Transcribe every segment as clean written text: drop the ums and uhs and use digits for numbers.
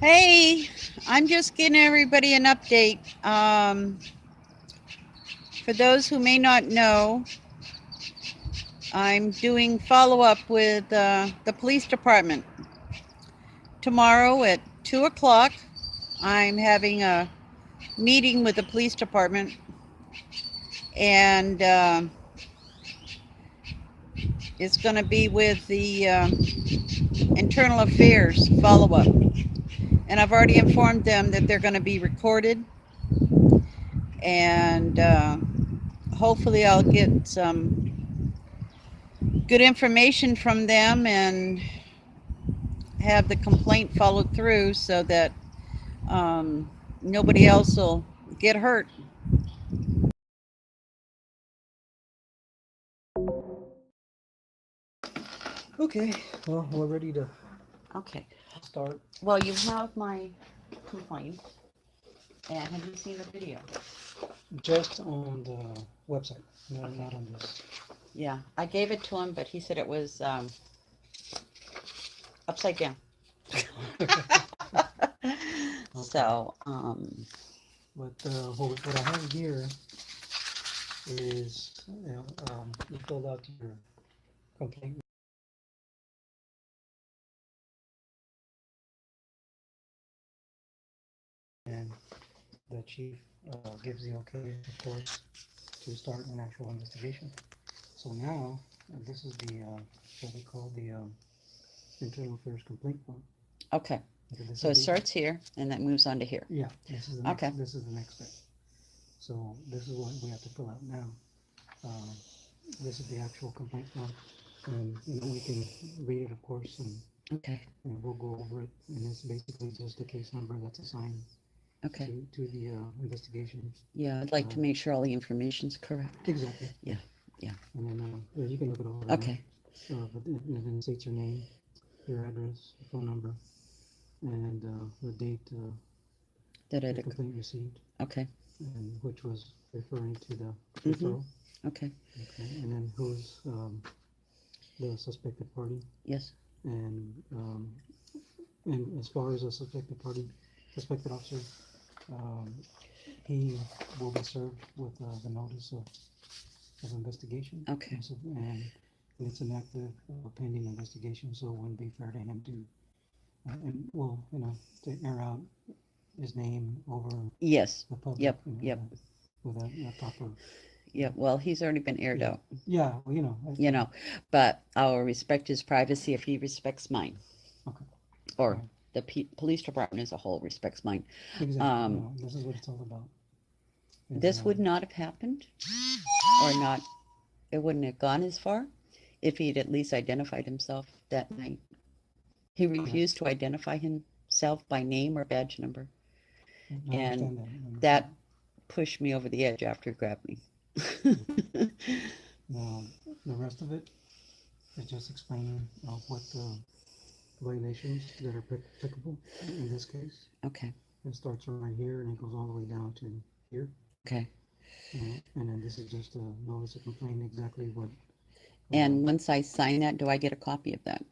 Hey, I'm just getting everybody an update. For those who may not know, I'm doing follow-up with the police department. Tomorrow at 2 o'clock, I'm having a meeting with the police department, and it's going to be with the internal affairs follow-up. And I've already informed them that they're going to be recorded, and hopefully I'll get some good information from them and have the complaint followed through so that nobody else will get hurt. Okay, well, we're ready to Okay. start. Well, you have my complaint, and have you seen the video? Just on the website, no, not on this. Yeah, I gave it to him, but he said it was upside down. So, But what I have here is, you filled out your complaint, and the chief gives the okay, of course, to start an actual investigation. So now, this is the what we call the internal affairs complaint form. okay. Okay, this So it is the, starts here and then moves on to here. yeah, this is the next, Okay. this is the next step. So this is what we have to fill out now. This is the actual complaint form, and we can read it, of course, Okay. and we'll go over it. And it's basically just a case number that's assigned Okay. to the investigation. Yeah, I'd like to make sure all the information's correct. Exactly. Yeah, yeah. And then yeah, you can look it over. Okay. But then it states your name, your address, your phone number, and the date That the it, complaint received, okay. and which was referring to the Mhm. referral. Okay. Okay. And then who's the suspected party, Yes. and as far as a suspected officer, um, he will be served with the notice of investigation. Okay. And it's an active pending investigation, so it wouldn't be fair to him to, and well, to air out his name over Yes. the public. Yep. Yep. With a proper. Yep. Well, he's already been aired out, Yeah, well, but I'll respect his privacy if he respects mine, Okay. or Right. the police department as a whole respects mine. Exactly. This is what it's all about. This would not have happened, or not, it wouldn't have gone as far if he'd at least identified himself that night. He refused to identify himself by name or badge number, I and understand that pushed me over the edge after he grabbed me. Now, the rest of it is just explaining what violations that are applicable in this case. Okay. It starts right here and it goes all the way down to here. Okay. And then this is just a notice of complaint, exactly what. And once I sign that, do I get a copy of that?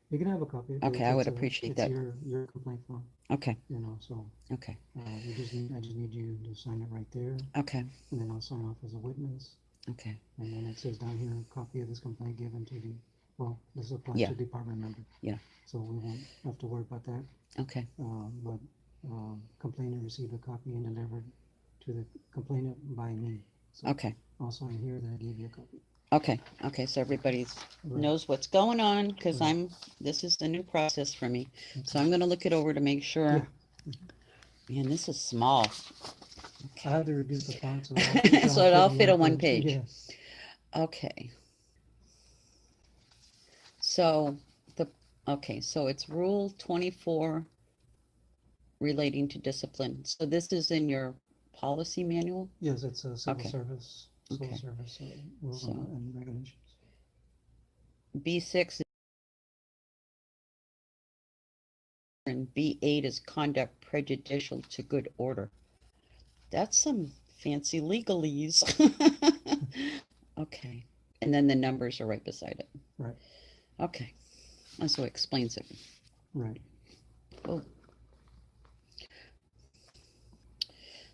You can have a copy. Okay, I would appreciate that. It's your complaint form. Okay. So. Okay. I just need you to sign it right there. Okay. And then I'll sign off as a witness. Okay. And then it says down here, a copy of this complaint given to this applies Yeah. to department member. Yeah. So we won't have to worry about that. Okay. But complainant received a copy and delivered to the complainant by me. So Okay. also in here that I gave you a copy. Okay. Okay. So everybody knows what's going on, because this is a new process for me. Okay. So I'm going to look it over to make sure. Man, this is small. I had to reduce the font so so it all fit on one page. Yeah. Okay. So so it's Rule 24 relating to discipline. So this is in your policy manual? Yes, it's a civil service Okay. rules and regulations. B6 and B8 is conduct prejudicial to good order. That's some fancy legalese. Okay. And then the numbers are right beside it. Right. Okay. And so it explains it. Right. Oh.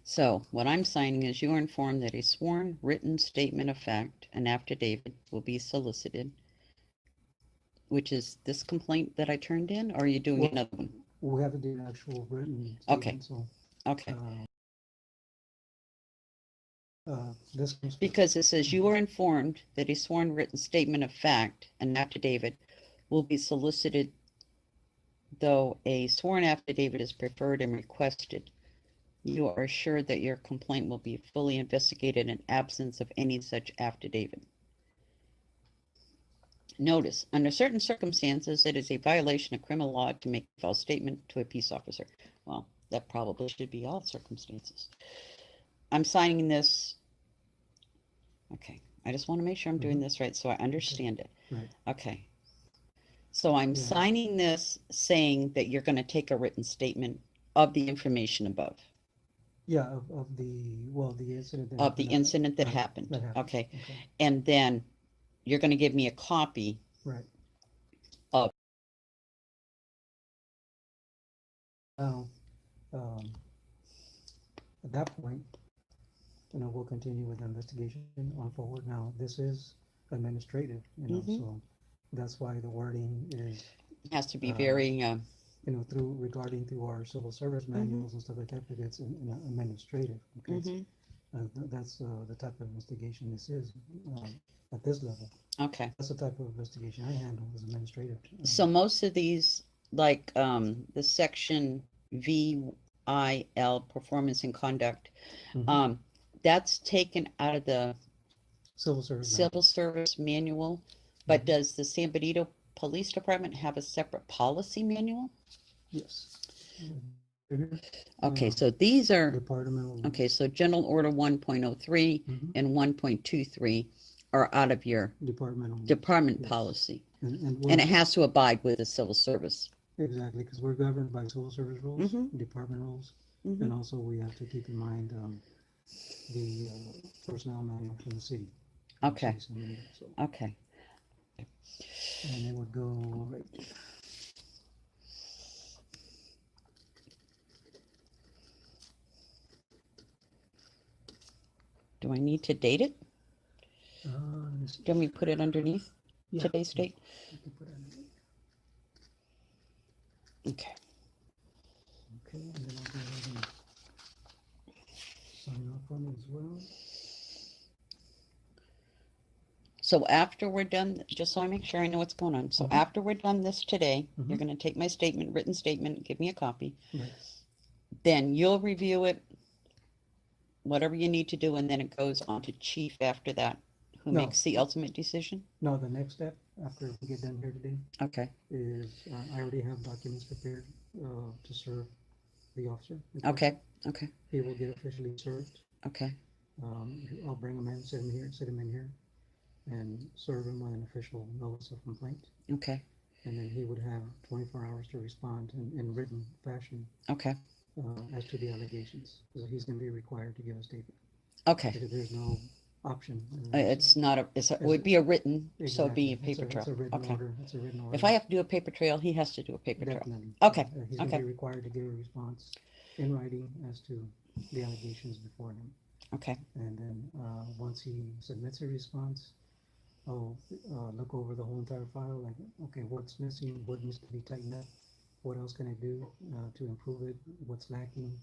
So what I'm signing is you are informed that a sworn written statement of fact, an affidavit, will be solicited, which is this complaint that I turned in, or are you doing Well, another one? we have to do an actual written Okay. statement, so, Okay. this comes. Because it says you are informed that a sworn written statement of fact, an affidavit, will be solicited, though a sworn affidavit is preferred and requested. You are assured that your complaint will be fully investigated in absence of any such affidavit. Notice, under certain circumstances, it is a violation of criminal law to make a false statement to a peace officer. Well, that probably should be all circumstances. I'm signing this. Okay, I just want to make sure I'm doing this right so I understand it. Right. Okay. So I'm Yeah. signing this saying that you're going to take a written statement of the information above, Yeah, of the, well, the incident that of the happened. incident that Right, happened. that happened. Okay. Okay, And then you're going to give me a copy right. of. Now, at that point, we'll continue with the investigation on forward. Now, this is administrative, so that's why the wording is, Has to be very, through our civil service manuals and stuff like that, but it's administrative, okay? That's the type of investigation this is, at this level. okay. That's the type of investigation I handle, is administrative. So most of these, like the section VIL, performance and conduct, that's taken out of the Civil service. civil service manual, but does the San Benito Police Department have a separate policy manual? Yes. Okay, so these are, Departmental. okay, so General Order 1.03 and 1.23 are out of your Departmental. department Yes. policy. And it has to abide with the civil service. exactly, because we're governed by civil service rules, department rules, and also we have to keep in mind the personnel manual from the city. Okay. City San Benito, so. Okay. And it would go right there. Do I need to date it? Let me see. Do we put it underneath today's date? You can put it underneath. Okay. Okay, and then I'll go ahead and sign off on it as well. So after we're done, just so I make sure I know what's going on. So after we're done this today, you're going to take my statement, written statement, give me a copy. Right. Then you'll review it, whatever you need to do, and then it goes on to chief after that, who No. makes the ultimate decision. No, the next step after we get done here today Okay. is I already have documents prepared to serve the officer. Okay. Okay. He will get officially served. Okay. I'll bring him in, sit him in here, and serve him with an official notice of complaint. Okay. And then he would have 24 hours to respond in written fashion Okay. as to the allegations. So he's going to be required to give a statement. Okay. Because there's no option. It's not a, it would be a written, so it'd be a Exactly. paper trail. It's a written Okay. order. It's a written order. If I have to do a paper trail, he has to do a paper trail. Definitely. Okay. He's going to Okay. be required to give a response in writing as to the allegations before him. Okay. And then once he submits a response, I'll look over the whole entire file, like, okay, what's missing, what needs to be tightened up, what else can I do to improve it, what's lacking,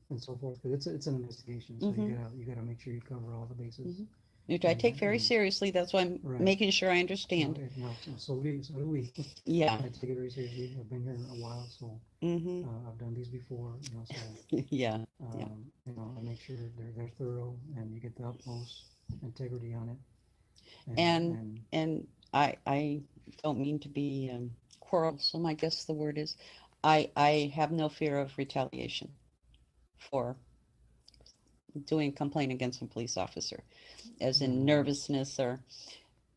and so forth. Because it's an investigation, so you gotta make sure you cover all the bases. Which I take very seriously. That's why I'm making sure I understand. No, so do we. Yeah. I take it very seriously. I've been here a while, so I've done these before, so Yeah. I make sure they're thorough and you get the utmost integrity on it. And I don't mean to be quarrelsome, I guess the word is. I have no fear of retaliation for doing a complaint against a police officer, as in nervousness or,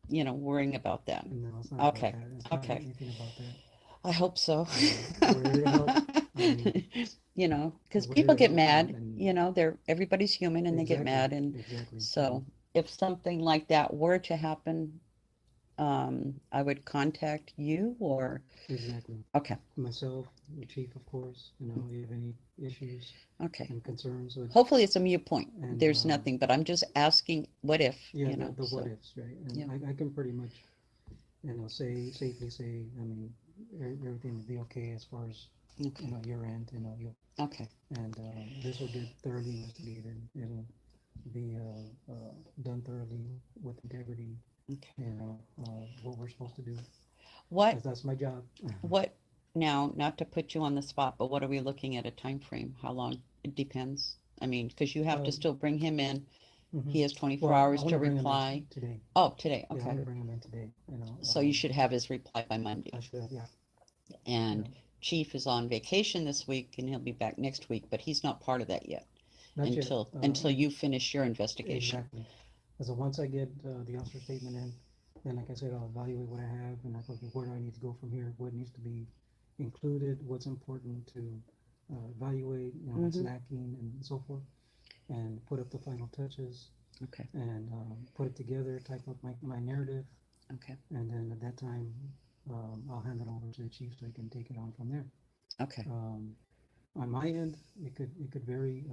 worrying about that. No, it's not Okay. about that. It's not Okay. anything about that. I hope so. We're here to help. Because We're people here to get help mad, and- everybody's human and they get mad. And Exactly. so if something like that were to happen, I would contact you or, Exactly. okay, Myself, the chief, of course, you know, you have any issues okay. and concerns with, Hopefully it's a mute point. and, There's nothing, but I'm just asking what if, yeah, you know, the what so, ifs, right? yeah. And I can pretty much, you know, safely say, I mean, everything will be okay as far as, you Okay, know, your end, you know, you, okay, and, this will get thoroughly investigated. It'll be, done thoroughly with integrity, okay. you know, what we're supposed to do, What, because that's my job. what, now, not to put you on the spot, but what are we looking at a time frame? How long? It depends. I mean, because you have to Um, still bring him in. He mhm. has 24 Well, I hours want to to bring them in reply. today. Oh, today, Yeah, I okay. want to bring them in today, you know, So you should have his reply by I Monday. should have, yeah, yeah. And Chief is on vacation this week and he'll be back next week, but he's not part of that yet Not yet, until you finish your investigation. exactly. So once I get, the officer statement in, then like I said, I'll evaluate what I have and like, okay, where do I need to go from here? What needs to be included? What's important to, evaluate, you know, what's Mm-hmm. lacking and so forth. And put up the final touches Okay, and, put it together, type up my narrative. okay, And then at that time, I'll hand it over to the chief so he can take it on from there. okay. Um, on my end, it could vary.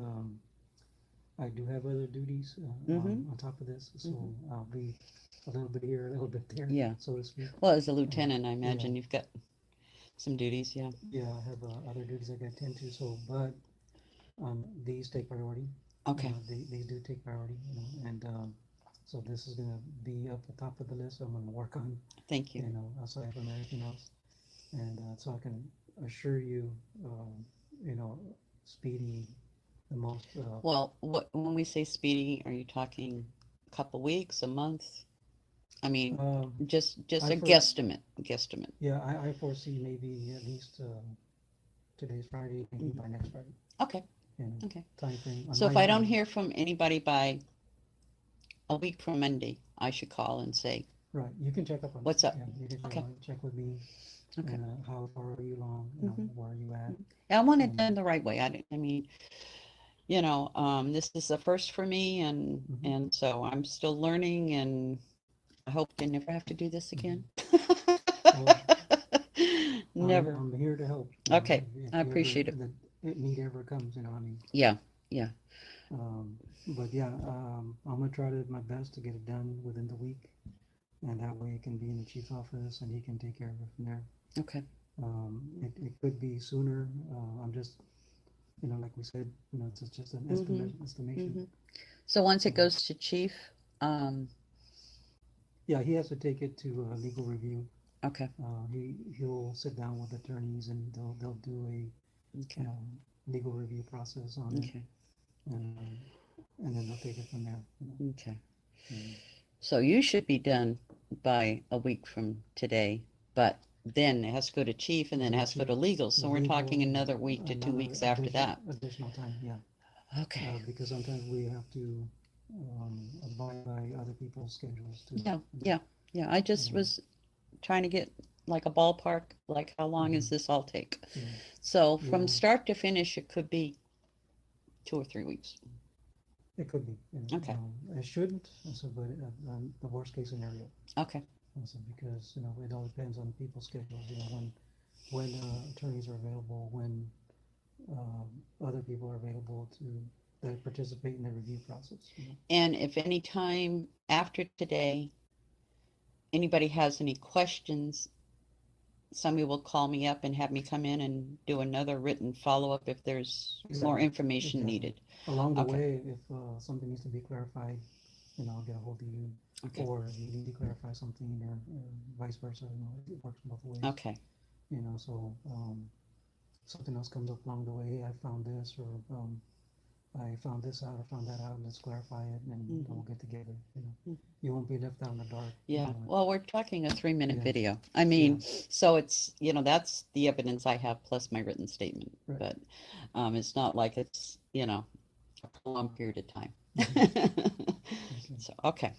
I do have other duties, Mm-hmm. on top of this, so Mm-hmm. I'll be a little bit here, a little bit there, Yeah. so to speak. Well, as a lieutenant, I Yeah, imagine you've got some duties, yeah. yeah, I have, other duties I got to tend to. So, but, these take priority. Okay, These do take priority, you know, and, so this is gonna be up the top of the list. I'm gonna work on, thank you. you know, aside from everything else, and, so I can assure you, you know, speedy, the most, Well, when we say speedy, are you talking a couple weeks, a month? I mean, um, just I a for guesstimate. yeah, I foresee maybe at least, today's Friday, maybe Hmm. by next Friday, Okay, you know, okay. time frame on So my if I don't end. hear from anybody by a week from Monday, I should call and say, Right, you can check up on me. what's up? Yeah, you can Okay, check with me, okay. and, how far are you along, you know, Hmm. where are you at, Yeah, I want it and, done the right way. I mean, this is a first for me, mhm, and so I'm still learning, and I hope I never have to do this mhm. again. Well, Never. I'm here to help, you know, Okay, I if you ever, appreciate it. the need ever comes, you know, I mean, Yeah, yeah. but yeah, I'm gonna try to my best to get it done within the week, and that way it can be in the chief's office and he can take care of it from there. Okay. It could be sooner. I'm just, you know, like we said, you know, it's just an Hmm. estimation. Hmm. So once it So, goes to chief, um, yeah, he has to take it to, legal review. okay, He'll sit down with attorneys and they'll do a, okay, legal review process on it, okay, and then they'll take it from there. You know. okay. And, So you should be done by a week from today, but then it has to go to chief and go then to it the has to go chief, to legal. the So we're talking legal, another week to two another weeks after that. additional time. Yeah, Okay. because sometimes we have to, abide by other people's schedules too. Yeah, You know. yeah, yeah. I just was trying to get like a ballpark, like how long Mhm. does this all take? Yeah, So from yeah, start to finish, it could be 2 or 3 weeks. it could be. Okay, It shouldn't. So, but, the worst case scenario. okay, So because you know it all depends on people's schedules. You know when, attorneys are available, when, other people are available to that participate in the review process. You know. and if any time after today anybody has any questions, somebody will call me up and have me come in and do another written follow-up if there's more Exactly. information Exactly. needed. Along the Okay, way, if, something needs to be clarified, you know, I'll get a hold of you, okay, or if you need to clarify something, or vice versa. You know, it works both ways. okay, You know, so, something else comes up along the way. Hey, I found this, or, I found this out, I found that out. Let's clarify it, and hmm, we'll get together. You know, you won't be left out in the dark. You yeah. know. Well, we're talking a 3-minute Yeah. video. I Yeah. mean, so it's, that's the evidence I have plus my written statement, Right. but it's not like it's, a prolonged period of time. Okay. So, okay,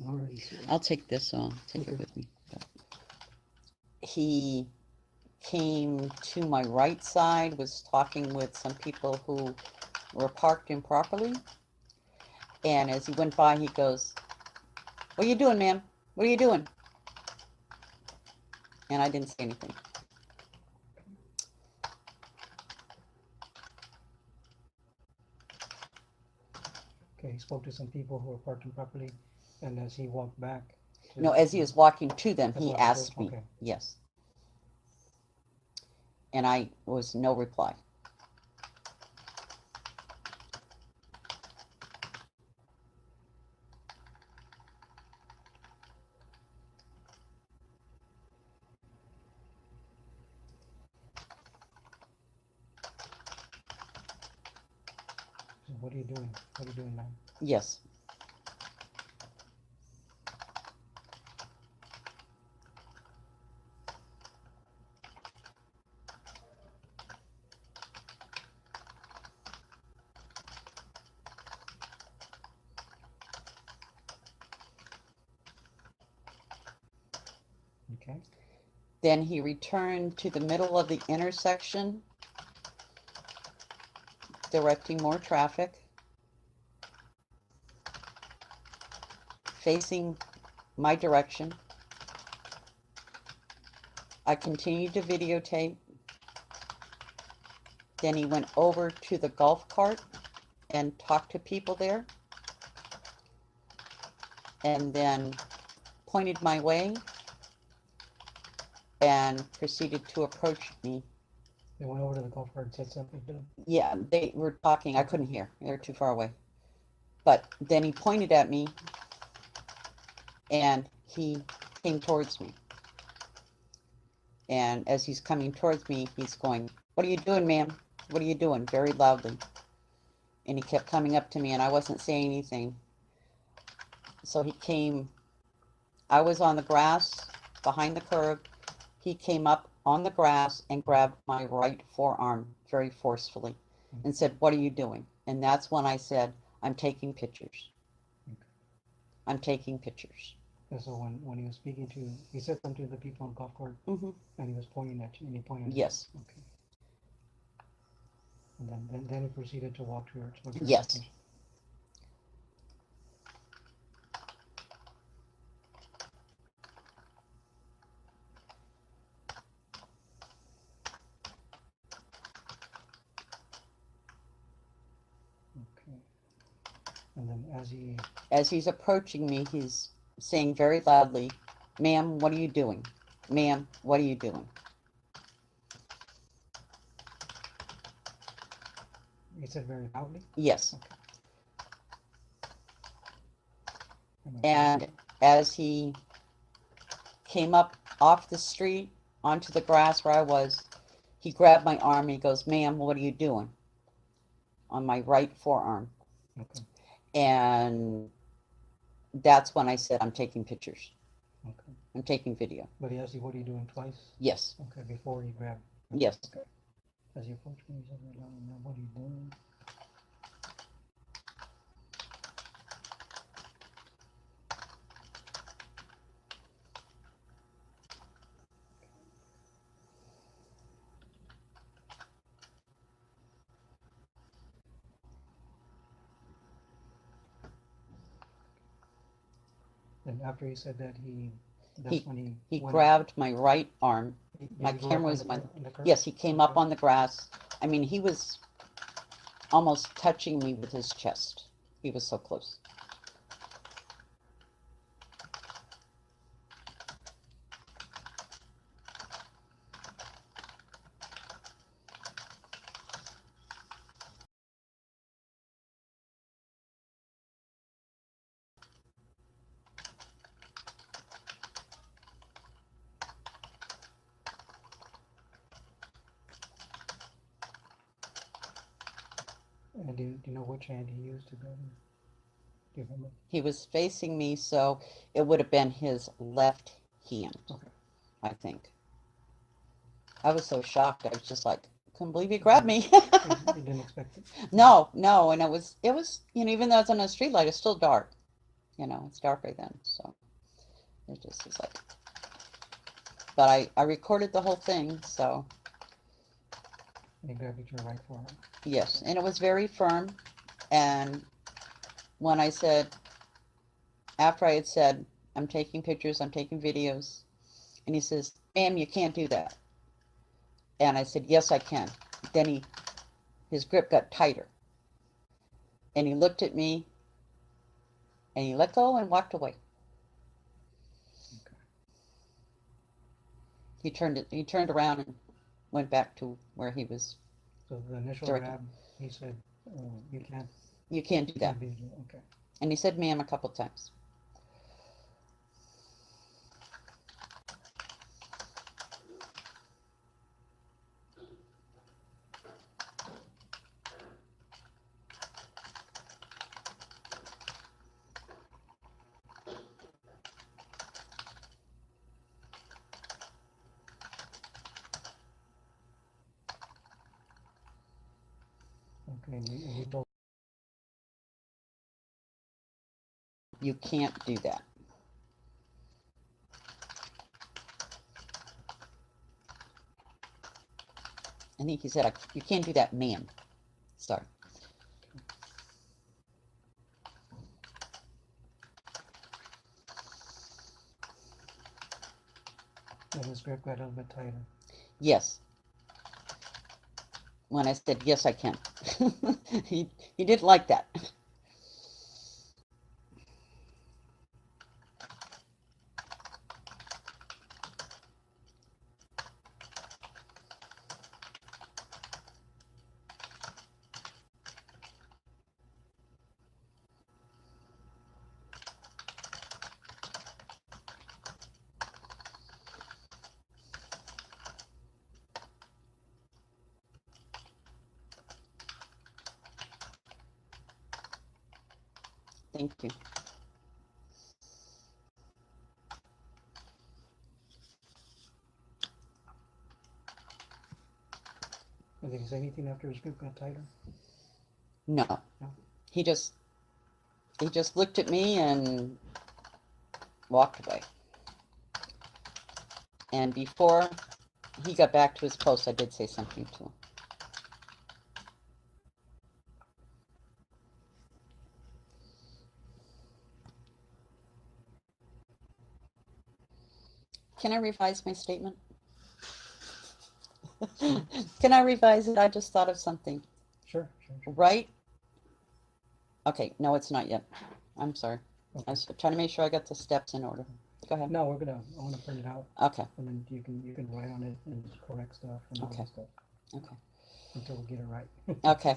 All right. So, I'll take this, I'll take it okay. with me. But he came to my right side, was talking with some people who were parked improperly. And as he went by, he goes, "What are you doing, ma'am? What are you doing?" and I didn't say anything. Okay, he spoke to some people who were parked improperly, and as he walked back. No, as he was walking to them, That's he what I asked heard. me. Okay. Yes. And I was no reply. So what are you doing? What are you doing now? Yes. Okay. Then he returned to the middle of the intersection, directing more traffic, facing my direction. I continued to videotape. Then he went over to the golf cart and talked to people there, and then pointed my way and proceeded to approach me. They went over to the golf cart and said something to them. Yeah, they were talking. I couldn't hear. They were too far away. But then he pointed at me and he came towards me. And as he's coming towards me, he's going, "What are you doing, ma'am? What are you doing?" Very loudly. And he kept coming up to me, and I wasn't saying anything. So he came, I was on the grass behind the curb. He came up on the grass and grabbed my right forearm very forcefully and said, "What are you doing?" And that's when I said, "I'm taking pictures. I'm taking pictures." And so when he was speaking to, he said something to the people on the golf cart, Mm-hmm. and he was pointing at you, and he pointed at Yes. you. Okay. And then he proceeded to walk towards your Yes. location. Okay. And then As he's approaching me, he's saying very loudly, "Ma'am, what are you doing? Ma'am, what are you doing?" he said very loudly. Yes. Okay. And as he came up off the street onto the grass where I was, he grabbed my arm and he goes, "Ma'am, what are you doing?" On my right forearm. Okay. And that's when I said, "I'm taking pictures. Okay. I'm taking video." But he asked you, "What are you doing?" Twice. Yes. Okay. Before he grabbed. Yes. Okay. As you approach me, he said, "What are you doing?" And after he said that, that's when he grabbed my right arm. My Did he go camera up was on my, the curb? yes, he came up Okay. on the grass. I mean, he was almost touching me with his chest. He was so close. And do you know which hand he used to grab you? Do you remember? He was facing me, so it would have been his left hand, Okay. I think. I was so shocked. I was just like, couldn't believe he grabbed me. You didn't expect it? No, and it was, even though it's on a street light, it's still dark. It's dark right then, so it just is like, but I recorded the whole thing, so And he grabbed at your right forearm. yes, and it was very firm. And when I said, after I had said, "I'm taking pictures, I'm taking videos," and he says, ma'am, you can't do that. And I said, yes, I can. Then his grip got tighter. And he looked at me, and he let go and walked away. Okay. He turned around and went back to where he was. So the initial Directed. grab, he said, you can't You can't do that. be, okay. And he said ma'am a couple times. Okay, and you told, You can't do that. I think he said, you can't do that, ma'am. Sorry. and his grip got a little bit tighter. Yes. When I said, yes, I can. he didn't like that. Thank you. And did he say anything after his grip got tighter? No. No? He just looked at me and walked away. And before he got back to his post, I did say something to him. Can I revise my statement? Can I revise it? I just thought of something. Sure. Right? Okay, no, it's not yet. I'm sorry. Okay. I was trying to make sure I got the steps in order. Go ahead. No, I want to print it out, Okay, and then you can write on it and correct stuff and all Okay. that stuff okay, until we get it right. okay.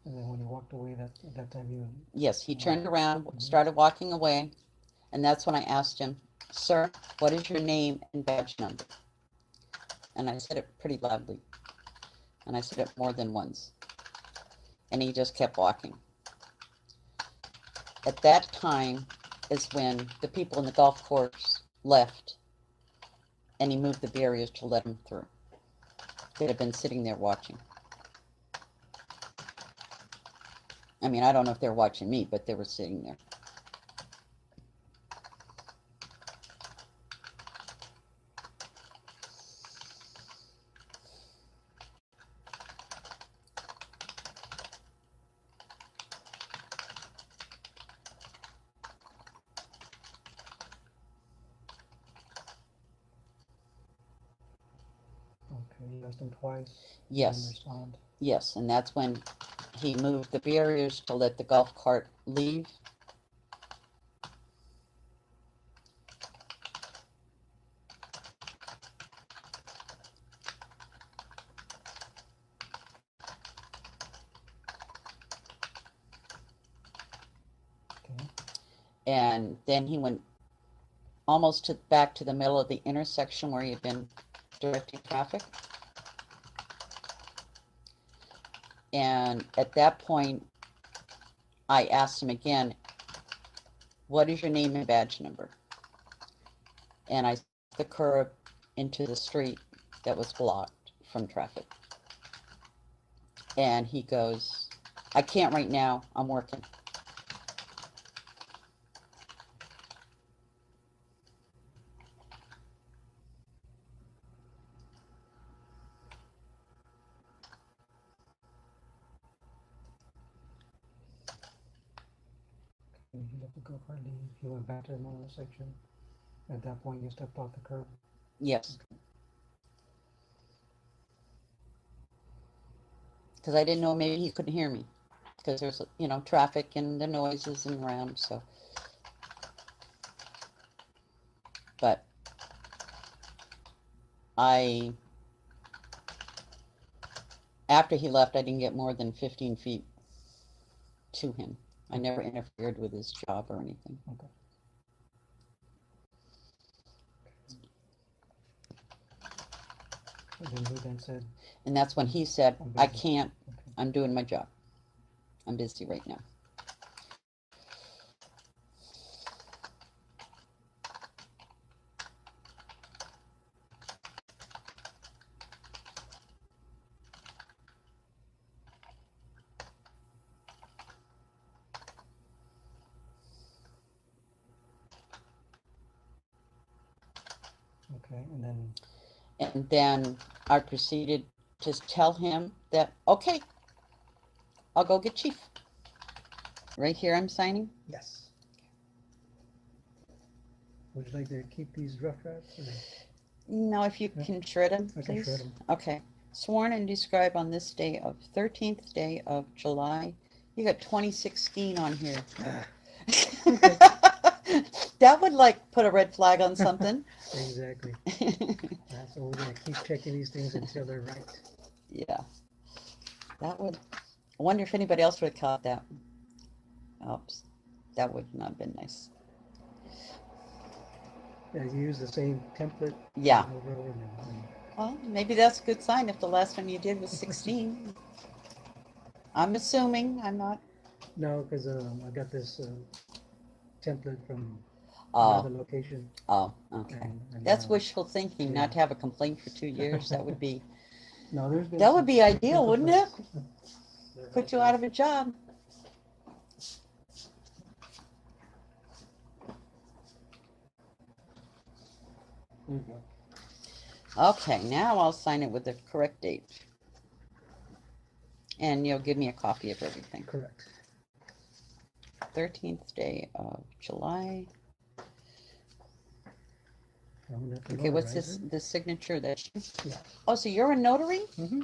And then when he walked away, that time you, Yes, he turned around, started walking away, and that's when I asked him, sir, what is your name and badge number? And I said it pretty loudly. And I said it more than once. And he just kept walking. At that time is when the people in the golf course left, and he moved the barriers to let them through. They had been sitting there watching. I mean, I don't know if they were watching me, but they were sitting there. okay, you asked him twice. Yes. He didn't respond. Yes, and that's when he moved the barriers to let the golf cart leave. Okay. And then he went almost back to the middle of the intersection where he had been directing traffic. And at that point, I asked him again, what is your name and badge number? And I the curb into the street that was blocked from traffic. And he goes, I can't right now, I'm working. He let the go car leave. He went back to the normal section. At that point, you stepped off the curb. Yes. Because I didn't know maybe he couldn't hear me. Because there's, traffic and the noises and around, so. But after he left, I didn't get more than 15 feet to him. I never interfered with his job or anything. Okay. And then he then said, And that's when he said, I'm I busy. can't, Okay. I'm doing my job. I'm busy right now. Okay, and then And then I proceeded to tell him that, okay, I'll go get Chief. Right here I'm signing. yes. Would you like to keep these rough drafts? Or? No, if you Yeah. can shred them, I please. can shred them. Okay. Sworn and described on this day of 13th day of July. You got 2016 on here. Okay. That would like put a red flag on something. Exactly. So we're gonna keep checking these things until they're right. Yeah. That would. I wonder if anybody else would have caught that. Oops. That would not have been nice. Yeah, you use the same template. Yeah. Over and over and Well, maybe that's a good sign if the last one you did was 16. I'm assuming. I'm not. no, because I got this template from Oh. another location. Oh, okay. And, That's wishful thinking, yeah. not to have a complaint for 2 years. That would be, No, there's been that some would be ideal, some wouldn't it? complaints. There Put has you been. out of a job. There you go. Okay, now I'll sign it with the correct date. And you'll give me a copy of everything. Correct. 13th day of July. I'm gonna have to Okay, what's notarize this, it. the signature that you, Yeah. oh, so you're a notary? Mm-hmm.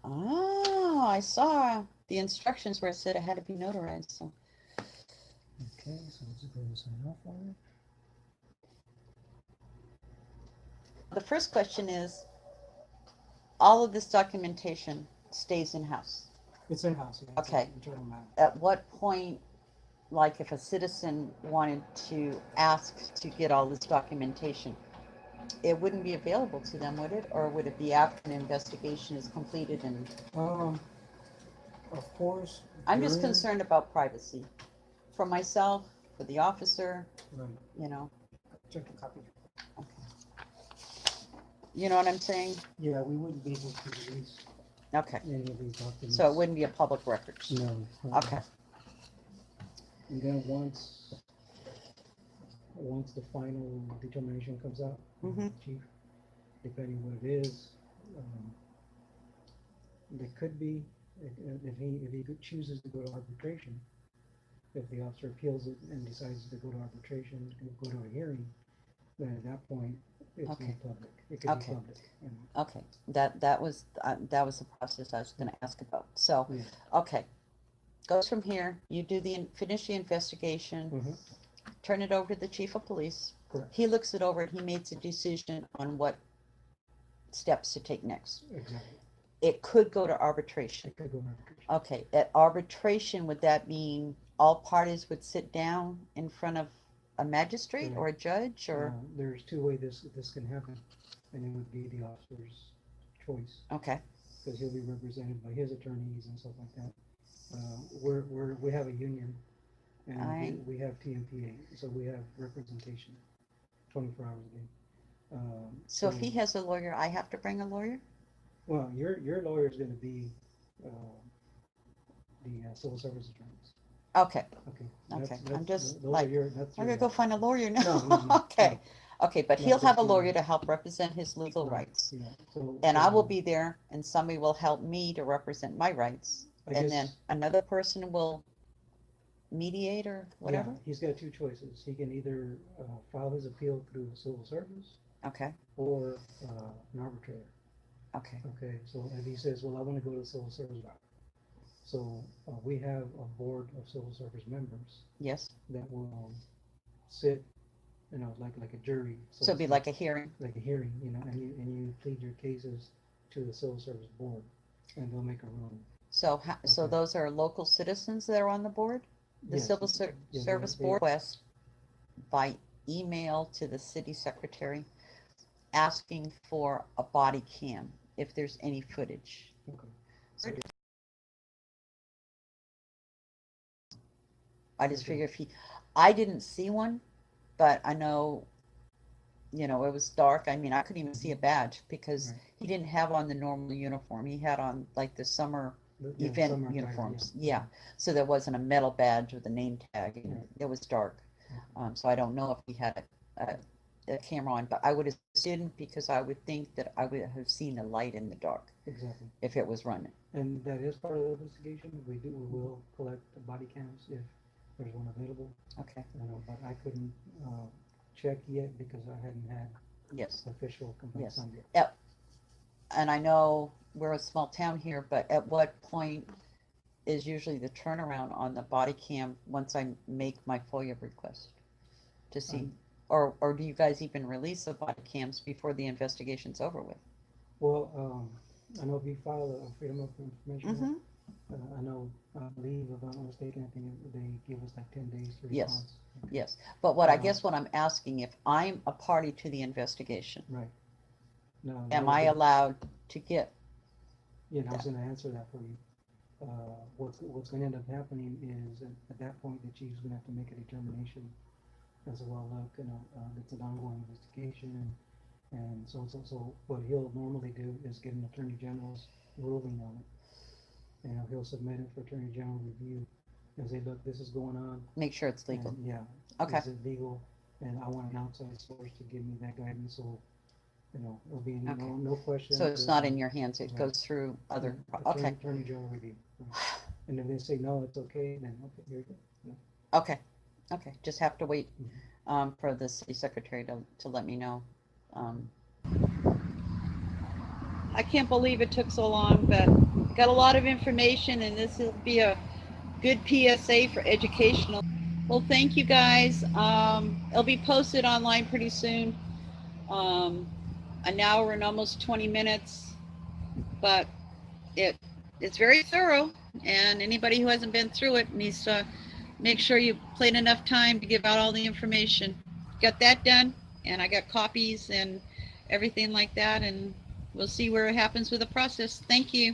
Oh, I saw the instructions where it said it had to be notarized, so. Okay, so let's go and sign off on it. The first question is, all of this documentation stays in-house. It's in-house. Yeah, it's Okay. an internal matter. At what point, like if a citizen wanted to ask to get all this documentation, it wouldn't be available to them, would it? Or would it be after an investigation is completed and, Of course. I'm just during- concerned about privacy. For myself, for the officer, Right. you know. Check the copy. Okay. You know what I'm saying? Yeah, we wouldn't be able to release Okay. any of these documents. So it wouldn't be a public record? No. Okay. And then once the final determination comes out, Mhm. chief, depending what it is, there could be, if he chooses to go to arbitration, if the officer appeals it and decides to go to arbitration, go to a hearing, then at that point, it's Okay. not public. It could Okay. be public. You know. Okay. That was the process I was going to ask about. So, Yeah. okay. Goes from here. You do finish the investigation. Mhm. Turn it over to the chief of police. Correct. He looks it over and he makes a decision on what steps to take next. Exactly. It could go to arbitration. It could go to arbitration. Okay, at arbitration, would that mean all parties would sit down in front of a magistrate or a judge, or? There's two ways this can happen, and it would be the officer's choice, Okay, because he'll be represented by his attorneys and stuff like that. We have a union, and we have TMPA, so we have representation 24 hours a day. so if he has a lawyer, I have to bring a lawyer? Well, your lawyer is going to be the civil service attorneys. Okay, Okay. Okay, I'm That's, just those like, are your, that's I'm your gonna go find a lawyer now. No. Okay, okay, but No, he'll have a just you. lawyer to help represent his legal Right, rights. yeah. So, And I will be there and somebody will help me to represent my rights. I And then guess- another person will mediate or whatever? Yeah, he's got two choices. He can either file his appeal through civil service Okay, or an arbitrator. okay, Okay, so if he says, well, I want to go to the civil service route. So we have a board of civil service members yes. that will sit, like a jury. So it'd be to like speak, a hearing. like a hearing, and you plead your cases to the civil service board, and they'll make a ruling. So, so Okay. those are local citizens that are on the board? The Yes, Civil yeah, Service they- Board request by email to the city secretary asking for a body cam if there's any footage. Okay. So I just Okay. figure if I didn't see one, but I know, it was dark. I mean, I couldn't even see a badge because Right. he didn't have on the normal uniform. He had on like the summer The event summer attire, uniforms. yeah. Yeah. So there wasn't a metal badge with a name tag, and Right. it was dark. Okay. So I don't know if he had a camera on, but I would have didn't because I would think that I would have seen a light in the dark Exactly. if it was running. And that is part of the investigation. We will collect the body cams if there's one available. Okay. But I couldn't check yet because I hadn't had Yes. official complaints Yes. on yet. Yep. And I know we're a small town here, but at what point is usually the turnaround on the body cam once I make my FOIA request to see, or do you guys even release the body cams before the investigation's over with? Well, I know if you file a Freedom of Information Mm-hmm. Act, I know, I believe, if I'm not mistaken, I think they give us like 10 days to Yes. response. Okay. Yes, but I guess what I'm asking, if I'm a party to the investigation, Right. No, am I allowed to get? Yeah, and I was going to answer that for you. What's going to end up happening is at that point the chief's going to have to make a determination as well. Look, it's an ongoing investigation, and so what he'll normally do is get an attorney general's ruling on it, and he'll submit it for attorney general review and say, look, this is going on. Make sure it's legal. And, yeah. Okay. Is it legal? And I want an outside source to give me that guidance. So, it'll be Okay. no question. So it's not in your hands, it Right. goes through other, Attorney, okay, Attorney general review. Right. And if they say no, it's okay, then okay, you're good. Yeah. okay, okay, just have to wait, for the city secretary to let me know. I can't believe it took so long, but got a lot of information, and this will be a good PSA for educational. Well, thank you guys. It'll be posted online pretty soon. An hour and almost 20 minutes, but it's very thorough, and anybody who hasn't been through it needs to make sure you played enough time to give out all the information. Got that done, and I got copies and everything like that, and we'll see where it happens with the process. Thank you.